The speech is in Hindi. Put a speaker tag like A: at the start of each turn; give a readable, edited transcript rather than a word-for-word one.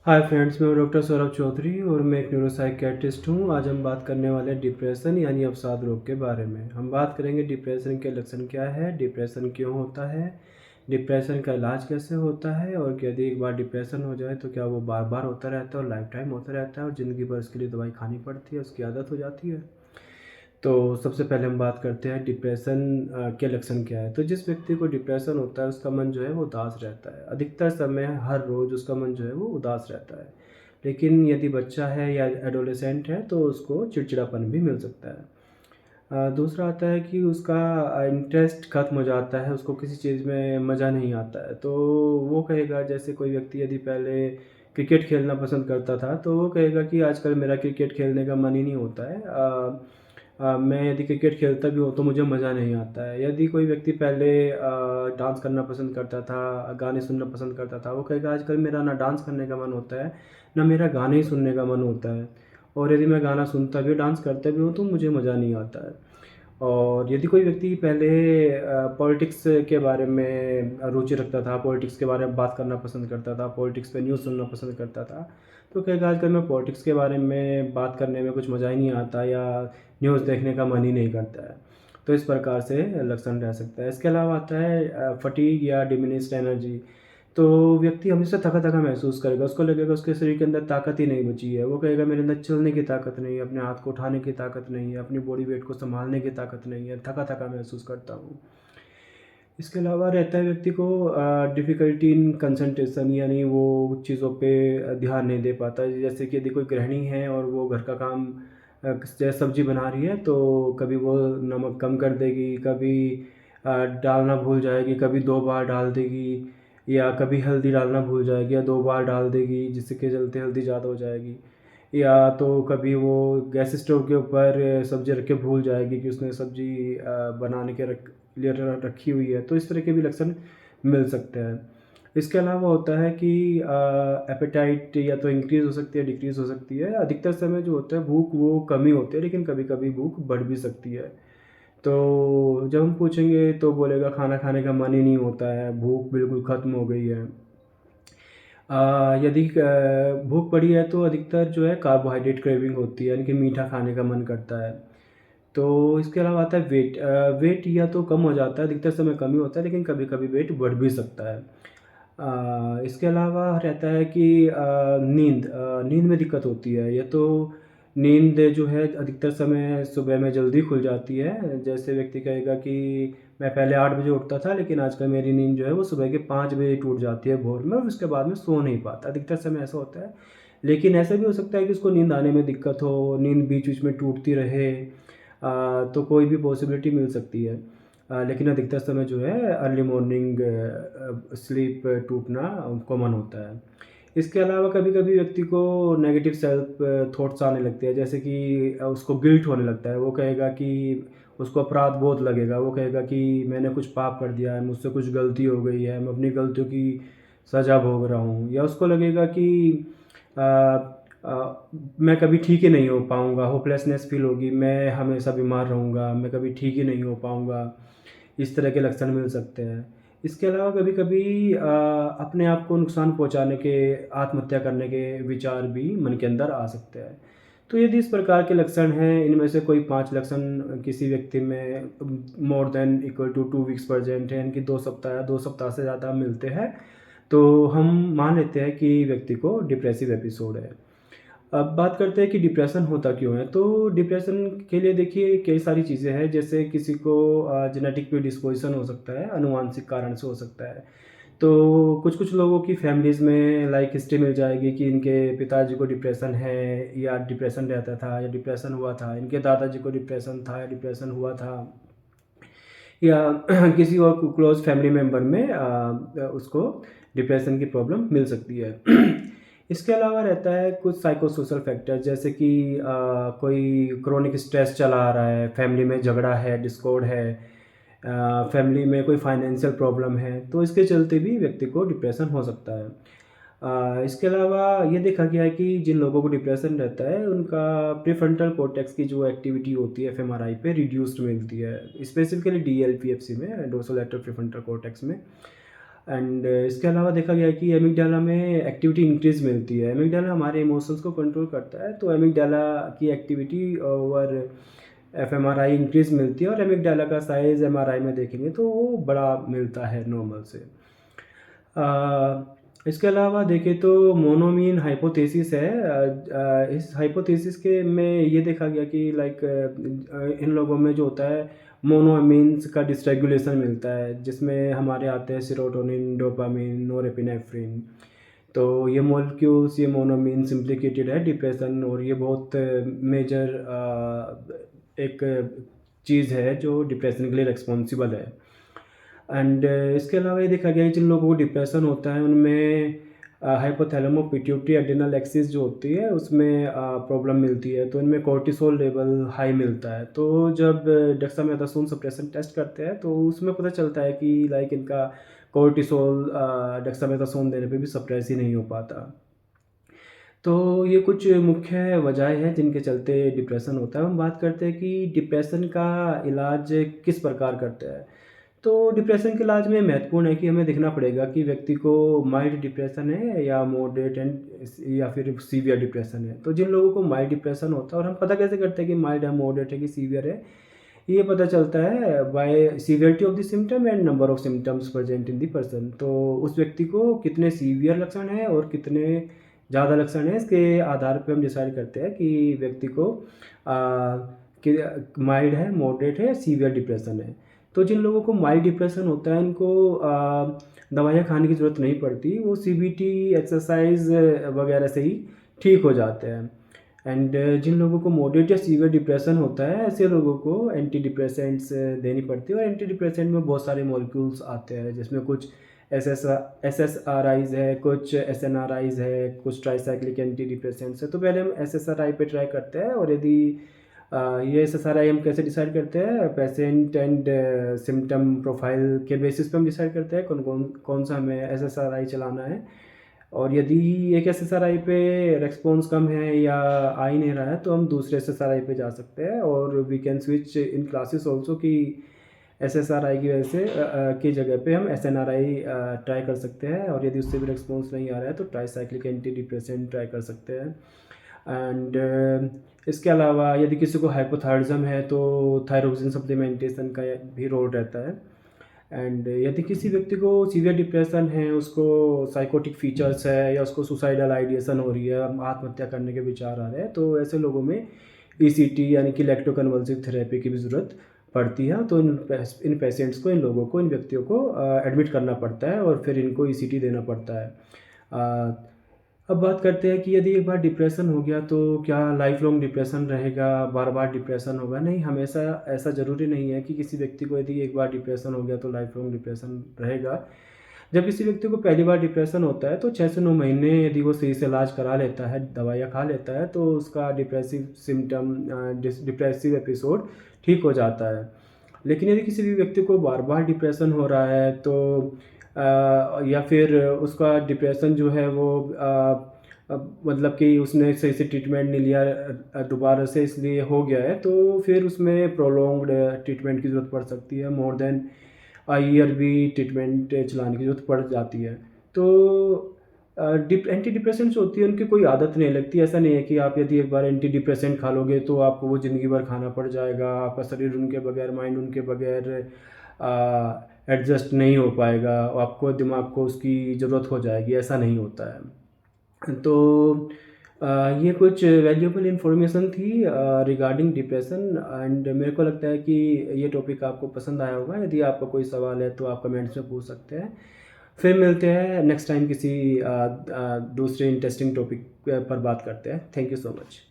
A: हाय फ्रेंड्स, मैं डॉक्टर सौरभ चौधरी और मैं एक न्यूरोसाइकियाट्रिस्ट हूँ। आज हम बात करने वाले हैं डिप्रेशन यानी अवसाद रोग के बारे में। हम बात करेंगे डिप्रेशन के लक्षण क्या है, डिप्रेशन क्यों होता है, डिप्रेशन का इलाज कैसे होता है और यदि एक बार डिप्रेशन हो जाए तो क्या वो बार बार होता रहता है और लाइफ टाइम होता रहता है और ज़िंदगी भर उसके लिए दवाई खानी पड़ती है, उसकी आदत हो जाती है। तो सबसे पहले हम बात करते हैं डिप्रेशन के लक्षण क्या है। तो जिस व्यक्ति को डिप्रेशन होता है उसका मन जो है वो उदास रहता है। अधिकतर समय हर रोज़ उसका मन जो है वो उदास रहता है। लेकिन यदि बच्चा है या एडोलेसेंट है तो उसको चिड़चिड़ापन भी मिल सकता है। दूसरा आता है कि उसका इंटरेस्ट खत्म हो जाता है, उसको किसी चीज़ में मज़ा नहीं आता है। तो वो कहेगा, जैसे कोई व्यक्ति यदि पहले क्रिकेट खेलना पसंद करता था तो वो कहेगा कि आजकल मेरा क्रिकेट खेलने का मन ही नहीं होता है। मैं यदि क्रिकेट खेलता भी हूँ तो मुझे मज़ा नहीं आता है। यदि कोई व्यक्ति पहले डांस करना पसंद करता था, गाने सुनना पसंद करता था, वो कहेगा आजकल मेरा ना डांस करने का मन होता है, ना मेरा गाने ही सुनने का मन होता है। और यदि मैं गाना सुनता भी हूँ, डांस करता भी हूँ तो मुझे मज़ा नहीं आता है। और यदि कोई व्यक्ति पहले पॉलिटिक्स के बारे में रुचि रखता था, पॉलिटिक्स के बारे में बात करना पसंद करता था, पॉलिटिक्स पे न्यूज़ सुनना पसंद करता था, तो कहेगा आजकल मैं पॉलिटिक्स के बारे में बात करने में कुछ मज़ा ही नहीं आता या न्यूज़ देखने का मन ही नहीं करता है। तो इस प्रकार से लक्षण रह सकता है। इसके अलावा आता है फटीग या डिमिनिश्ड एनर्जी। तो व्यक्ति हमेशा थका-थका महसूस करेगा, उसको लगेगा उसके शरीर के अंदर ताकत ही नहीं बची है। वो कहेगा मेरे अंदर चलने की ताकत नहीं है, अपने हाथ को उठाने की ताकत नहीं है, अपनी बॉडी वेट को सँभालने की ताकत नहीं है, थका-थका महसूस करता हूँ। इसके अलावा रहता है व्यक्ति को डिफ़िकल्टी इन कंसंट्रेशन, यानी वो चीज़ों पे ध्यान नहीं दे पाता। जैसे कि यदि कोई गृहिणी है और वो घर का काम जैसे सब्ज़ी बना रही है तो कभी वो नमक कम कर देगी, कभी डालना भूल जाएगी, कभी 2 बार डाल देगी या कभी हल्दी डालना भूल जाएगी या 2 बार डाल देगी जिसके चलते हल्दी ज़्यादा हो जाएगी। या तो कभी वो गैस स्टोव के ऊपर सब्ज़ी रख के भूल जाएगी कि उसने सब्ज़ी बनाने के लिए रखी हुई है। तो इस तरह के भी लक्षण मिल सकते हैं। इसके अलावा होता है कि एपेटाइट या तो इंक्रीज़ हो सकती है, डिक्रीज़ हो सकती है। अधिकतर समय जो होता है भूख वो कम ही होती है, लेकिन कभी-कभी भूख बढ़ भी सकती है। तो जब हम पूछेंगे तो बोलेगा खाना खाने का मन ही नहीं होता है, भूख बिल्कुल ख़त्म हो गई है। यदि भूख बढ़ी है तो अधिकतर जो है कार्बोहाइड्रेट क्रेविंग होती है, यानी कि मीठा खाने का मन करता है। तो इसके अलावा आता है वेट। वेट या तो कम हो जाता है, अधिकतर समय कम ही होता है, लेकिन कभी-कभी वेट बढ़ भी सकता है। इसके अलावा रहता है कि नींद में दिक्कत होती है। या तो नींद जो है अधिकतर समय सुबह में जल्दी खुल जाती है। जैसे व्यक्ति कहेगा कि मैं पहले 8 बजे उठता था, लेकिन आजकल मेरी नींद जो है वो सुबह के 5 बजे टूट जाती है भोर में और उसके बाद में सो नहीं पाता। अधिकतर समय ऐसा होता है। लेकिन ऐसा भी हो सकता है कि उसको नींद आने में दिक्कत हो, नींद बीच-बीच में टूटती रहे। तो कोई भी पॉसिबिलिटी मिल सकती है। लेकिन अधिकतर समय जो है अर्ली मॉर्निंग स्लीप टूटना कॉमन होता है। इसके अलावा कभी-कभी व्यक्ति को नेगेटिव सेल्फ थॉट्स आने लगते हैं, जैसे कि उसको गिल्ट होने लगता है। वो कहेगा कि उसको अपराध बोध लगेगा। वो कहेगा कि मैंने कुछ पाप कर दिया है, मुझसे कुछ गलती हो गई है, मैं अपनी गलतियों की सज़ा भोग रहा हूँ। या उसको लगेगा कि अ मैं कभी ठीक ही नहीं हो पाऊँगा, होपलेसनेस फ़ील होगी, मैं हमेशा बीमार रहूँगा, मैं कभी ठीक ही नहीं हो पाऊँगा। इस तरह के लक्षण मिल सकते हैं। इसके अलावा कभी-कभी अपने आप को नुकसान पहुँचाने के, आत्महत्या करने के विचार भी मन के अंदर आ सकते हैं। तो यदि इस प्रकार के लक्षण हैं, इनमें से कोई 5 लक्षण किसी व्यक्ति में more than equal to 2 weeks present है, यानी कि 2 सप्ताह से ज़्यादा मिलते हैं, तो हम मान लेते हैं कि व्यक्ति को डिप्रेसिव एपिसोड है। अब बात करते हैं कि डिप्रेशन होता क्यों है? तो डिप्रेशन के लिए देखिए कई सारी चीज़ें हैं, जैसे किसी को जेनेटिक प्रिडिस्पोज़िशन हो सकता है, आनुवांशिक कारण से हो सकता है। तो कुछ-कुछ लोगों की फैमिलीज़ में लाइक हिस्ट्री मिल जाएगी कि इनके पिताजी को डिप्रेशन है या डिप्रेशन रहता था या डिप्रेशन हुआ था, इनके दादाजी को डिप्रेशन था या डिप्रेशन हुआ था। या किसी और क्लोज़ फैमिली मेंबर में उसको डिप्रेशन की प्रॉब्लम मिल सकती है। इसके अलावा रहता है कुछ साइकोसोशल फैक्टर, जैसे कि कोई क्रोनिक स्ट्रेस चला आ रहा है, फैमिली में झगड़ा है, डिस्कॉर्ड है, फैमिली में कोई फाइनेंशियल प्रॉब्लम है, तो इसके चलते भी व्यक्ति को डिप्रेशन हो सकता है। इसके अलावा ये देखा गया है कि जिन लोगों को डिप्रेशन रहता है उनका प्रीफ्रंटल कॉर्टेक्स की जो एक्टिविटी होती है एफएमआरआई पे रिड्यूस्ड मिलती है, स्पेसिफिकली डीएलपीएफसी में, डोर्सल लेटरल प्रीफ्रंटल कॉर्टेक्स में। एंड इसके अलावा देखा गया है कि एमिगडाला में एक्टिविटी इंक्रीज मिलती है। एमिगडाला हमारे इमोशंस को कंट्रोल करता है, तो एमिगडाला की एक्टिविटी ओवर एफएमआरआई इंक्रीज मिलती है, और एमिगडाला का साइज एमआरआई में देखेंगे तो वो बड़ा मिलता है नॉर्मल से। इसके अलावा देखें तो मोनोमीन हाइपोथेसिस है। इस हाइपोथेसिस के में ये देखा गया कि लाइक इन लोगों में जो होता है मोनोमीन्स का डिसरेगुलेशन मिलता है, जिसमें हमारे आते हैं सेरोटोनिन, डोपामिन, नोरेपिनेफ्रिन। तो ये मॉलिक्यूल्स, ये मोनोमीन्स इम्प्लिकेटेड है डिप्रेशन, और ये बहुत मेजर एक चीज़ है जो डिप्रेशन के लिए रिस्पॉन्सिबल है। एंड इसके अलावा ये देखा गया है जिन लोगों को डिप्रेशन होता है उनमें हाइपोथैलेमो पिट्यूटरी एड्रिनल एक्सिस जो होती है उसमें प्रॉब्लम मिलती है, तो इनमें कोर्टिसोल लेवल हाई मिलता है। तो जब डेक्सामेथासोन सप्रेशन टेस्ट करते हैं तो उसमें पता चलता है कि लाइक इनका कोर्टिसोल डेक्सामेथासोन देने पे भी सप्रेस ही नहीं हो पाता। तो ये कुछ मुख्य वजह है जिनके चलते डिप्रेशन होता है। हम बात करते हैं कि डिप्रेशन का इलाज किस प्रकार करते हैं। तो डिप्रेशन के इलाज में महत्वपूर्ण है कि हमें देखना पड़ेगा कि व्यक्ति को माइल्ड डिप्रेशन है या मॉडरेट एंड या फिर सीवियर डिप्रेशन है। तो जिन लोगों को माइल्ड डिप्रेशन होता है, और हम पता कैसे करते हैं कि माइल्ड है, मॉडरेट है कि सीवियर है, ये पता चलता है by severity of the symptom and number of symptoms present in the person. तो उस व्यक्ति को कितने सीवियर लक्षण हैं और कितने ज़्यादा लक्षण हैं, इसके आधार पे हम डिसाइड करते हैं कि व्यक्ति को कि माइल्ड है, मॉडरेट है, सीवियर डिप्रेशन है। तो जिन लोगों को माइल्ड डिप्रेशन होता है उनको दवाइयाँ खाने की ज़रूरत नहीं पड़ती, वो सीबीटी, एक्सरसाइज वगैरह से ही ठीक हो जाते हैं। एंड जिन लोगों को मॉडरेट या सीवियर डिप्रेशन होता है, ऐसे लोगों को एंटी डिप्रेसेंट्स देनी पड़ती है। और एंटी डिप्रेसेंट में बहुत सारे मॉलिक्यूल्स आते हैं, जिसमें कुछ SSRIs है, कुछ SNRIs है, कुछ ट्राईसाइक्लिक एंटी डिप्रेसेंट्स है। तो पहले हम SSRI पे ट्राई करते हैं, और यदि ये SSRI हम कैसे डिसाइड करते हैं, पेशेंट एंड सिम्टम प्रोफाइल के बेसिस पे हम डिसाइड करते हैं कौन सा हमें SSRI चलाना है। और यदि एक SSRI पे रेस्पॉन्स कम है या आ ही नहीं रहा है तो हम दूसरे SSRI पे जा सकते हैं, और we can switch in classes also कि SSRI की वजह से की जगह पे हम SNRI ट्राई कर सकते हैं। और यदि उससे भी रेस्पॉन्स नहीं आ रहा है तो ट्राईसाइक्लिक एंटी डिप्रेसेंट ट्राई कर सकते हैं। एंड इसके अलावा यदि किसी को हाइपोथायरॉइडिज्म है तो थायरोक्सिन सप्लीमेंटेशन का भी रोल रहता है। एंड यदि किसी व्यक्ति को सीवियर डिप्रेशन है, उसको साइकोटिक फीचर्स है या उसको सुसाइडल आइडिएशन हो रही है, आत्महत्या करने के विचार आ रहे हैं, तो ऐसे लोगों में ECT यानी कि इलेक्ट्रोकन्वल्सिव थेरेपी की भी ज़रूरत पड़ती है। तो इन पेशेंट्स को, इन लोगों को, इन व्यक्तियों को एडमिट करना पड़ता है और फिर इनको ECT देना पड़ता है। अब बात करते हैं कि यदि एक बार डिप्रेशन हो गया तो क्या लाइफ लॉन्ग डिप्रेशन रहेगा, बार बार डिप्रेशन होगा? नहीं, हमेशा ऐसा ज़रूरी नहीं है कि किसी व्यक्ति को यदि एक बार डिप्रेशन हो गया तो लाइफ लॉन्ग डिप्रेशन रहेगा। जब किसी व्यक्ति को पहली बार डिप्रेशन होता है तो 6 से 9 महीने यदि वो सही से इलाज करा लेता है, दवाइयाँ खा लेता है, तो उसका डिप्रेसिव सिम्टम, डिप्रेसिव एपिसोड ठीक हो जाता है। लेकिन यदि किसी भी व्यक्ति को बार बार डिप्रेशन हो रहा है तो या फिर उसका डिप्रेशन जो है वो मतलब कि उसने सही से ट्रीटमेंट नहीं लिया, दोबारा से इसलिए हो गया है, तो फिर उसमें प्रोलॉन्ग्ड ट्रीटमेंट की ज़रूरत पड़ सकती है। मोर देन ईयर भी ट्रीटमेंट चलाने की ज़रूरत पड़ जाती है। तो एंटी डिप्रेसेंट्स होती है, उनकी कोई आदत नहीं लगती। ऐसा नहीं है कि आप यदि एक बार एंटी डिप्रेसेंट खा लोगे तो आपको वो ज़िंदगी भर खाना पड़ जाएगा, आपका शरीर उनके बगैर, माइंड उनके बगैर एडजस्ट नहीं हो पाएगा, आपको दिमाग को उसकी ज़रूरत हो जाएगी, ऐसा नहीं होता है। तो ये कुछ वैल्यूएबल इन्फॉर्मेशन थी रिगार्डिंग डिप्रेशन, एंड मेरे को लगता है कि ये टॉपिक आपको पसंद आया होगा। यदि आपका कोई सवाल है तो आप कमेंट्स में पूछ सकते हैं। फिर मिलते हैं नेक्स्ट टाइम किसी दूसरे इंटरेस्टिंग टॉपिक पर बात करते हैं। Thank you so much.